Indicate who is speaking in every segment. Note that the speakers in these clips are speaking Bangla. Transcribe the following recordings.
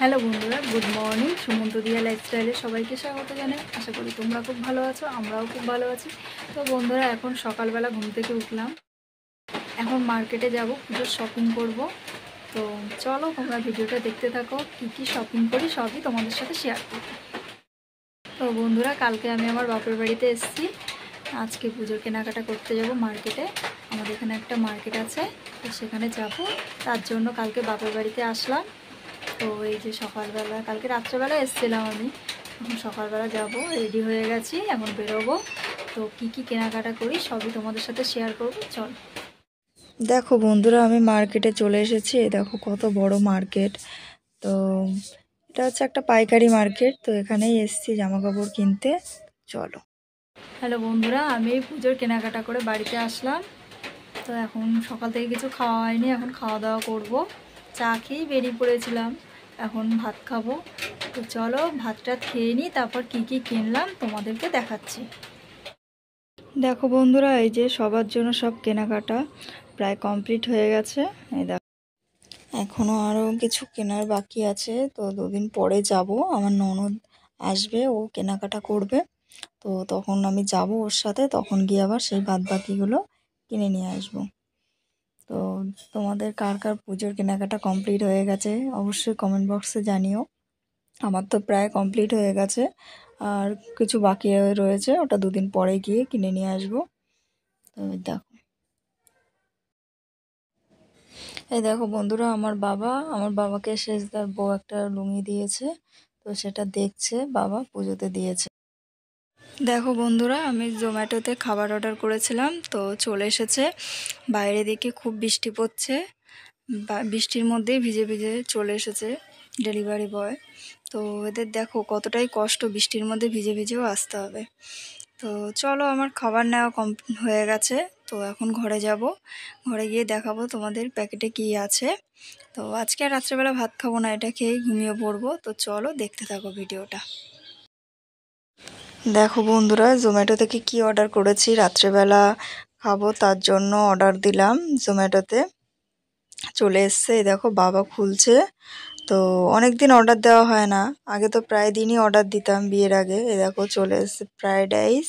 Speaker 1: হ্যালো বন্ধুরা, গুড মর্নিং। সুমন্ত দিয়া লাইফস্টাইলে সবাইকে স্বাগত জানাই। আশা করি তোমরা খুব ভালো আছো, আমরাও খুব ভালো আছি। তো বন্ধুরা, এখন সকালবেলা ঘুম থেকে উঠলাম, এখন মার্কেটে যাব, পুজোর শপিং করব। তো চলো তোমরা ভিডিওটা দেখতে থাকো, কী কী শপিং করি সবই তোমাদের সাথে শেয়ার করবো। তো বন্ধুরা, কালকে আমি আমার বাপের বাড়িতে এসেছি, আজকে পুজোর কেনাকাটা করতে যাব মার্কেটে। আমাদের এখানে একটা মার্কেট আছে, তো সেখানে যাব, তার জন্য কালকে বাপের বাড়িতে আসলাম। তো এই যে সকালবেলা, কালকে রাত্রেবেলা এসেছিলাম আমি, এখন সকালবেলা যাব, রেডি হয়ে গেছি, এখন বেরোবো। তো কি কি কেনাকাটা করি সবই তোমাদের সাথে শেয়ার করবো, চল। দেখো বন্ধুরা, আমি মার্কেটে চলে এসেছি। দেখো কত বড় মার্কেট। তো এটা হচ্ছে একটা পাইকারি মার্কেট, তো এখানেই এসেছি জামা কাপড় কিনতে। চলো। হ্যালো বন্ধুরা, আমি পুজোর কেনাকাটা করে বাড়িতে আসলাম। তো এখন সকাল থেকে কিছু খাওয়া হয়নি, এখন খাওয়া দাওয়া করব। চা খেয়েই বেরিয়ে পড়েছিলাম, এখন ভাত খাবো। তো চলো ভাতটা খেয়ে নিই, তারপর কি কি কিনলাম তোমাদেরকে দেখাচ্ছি। দেখো বন্ধুরা, এই যে সবার জন্য সব কেনাকাটা প্রায় কমপ্লিট হয়ে গেছে। এই দেখো, এখনও আরও কিছু কেনার বাকি আছে, তো দুদিন পরে যাব। আমার ননদ আসবে, ও কেনাকাটা করবে, তো তখন আমি যাব ওর সাথে, তখন গিয়ে আবার সেই বাদ বাকিগুলো কিনে নিয়ে আসবো। তো তোমাদের কার কার পুজোর কেনাকাটা কমপ্লিট হয়ে গেছে অবশ্যই কমেন্ট বক্সে জানিও। আমার তো প্রায় কমপ্লিট হয়ে গেছে, আর কিছু বাকি রয়েছে, ওটা দুদিন পরে গিয়ে কিনে নিয়ে আসবো। তো দেখো, এই দেখো বন্ধুরা, আমার বাবাকে সেজদার বউ একটা লুঙ্গি দিয়েছে, তো সেটা দেখছে, বাবা পুজোতে দিয়েছে। দেখো বন্ধুরা, আমি জোম্যাটোতে খাবার অর্ডার করেছিলাম, তো চলে এসেছে। বাইরে দিকে খুব বৃষ্টি পড়ছে, বৃষ্টির মধ্যেই ভিজে ভিজে চলে এসেছে ডেলিভারি বয়। তো এদের দেখো কতটাই কষ্ট, বৃষ্টির মধ্যে ভিজে ভিজেও আসতে হবে। তো চলো, আমার খাবার নেওয়া হয়ে গেছে, তো এখন ঘরে যাব। ঘরে গিয়ে দেখাবো তোমাদের প্যাকেটে কি আছে। তো আজকে আর রাত্রেবেলা ভাত খাবো না, এটা খেয়েই ঘুমিয়ে পড়বো। তো চলো দেখতে থাকো ভিডিওটা। দেখো বন্ধুরা, জোম্যাটো থেকে কি অর্ডার করেছি, রাত্রেবেলা খাবো তার জন্য অর্ডার দিলাম। জোম্যাটোতে চলে এসছে, এই দেখো বাবা খুলছে। তো অনেক দিন অর্ডার দেওয়া হয় না, আগে তো প্রায় দিনই অর্ডার দিতাম বিয়ের আগে। এই দেখো চলে এসছে ফ্রাইড রাইস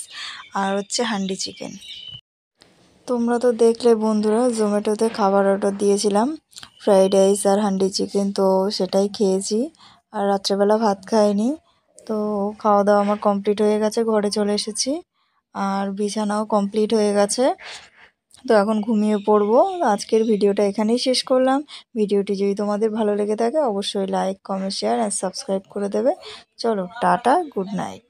Speaker 1: আর হচ্ছে হান্ডি চিকেন। তোমরা তো দেখলে বন্ধুরা, জোম্যাটোতে খাবার অর্ডার দিয়েছিলাম, ফ্রাইড রাইস আর হান্ডি চিকেন, তো সেটাই খেয়েছি। আর রাত্রেবেলা ভাত খাইনি। তো খাওয়া দাওয়া আমার কমপ্লিট হয়ে গেছে, ঘরে চলে এসেছি, আর বিছানাও কমপ্লিট হয়ে গেছে। তো এখন ঘুমিয়ে পড়বো। আজকের ভিডিওটা এখানেই শেষ করলাম। ভিডিওটি যদি তোমাদের ভালো লেগে থাকে অবশ্যই লাইক, কমেন্ট, শেয়ার আর সাবস্ক্রাইব করে দেবে। চলো টাটা, গুড নাইট।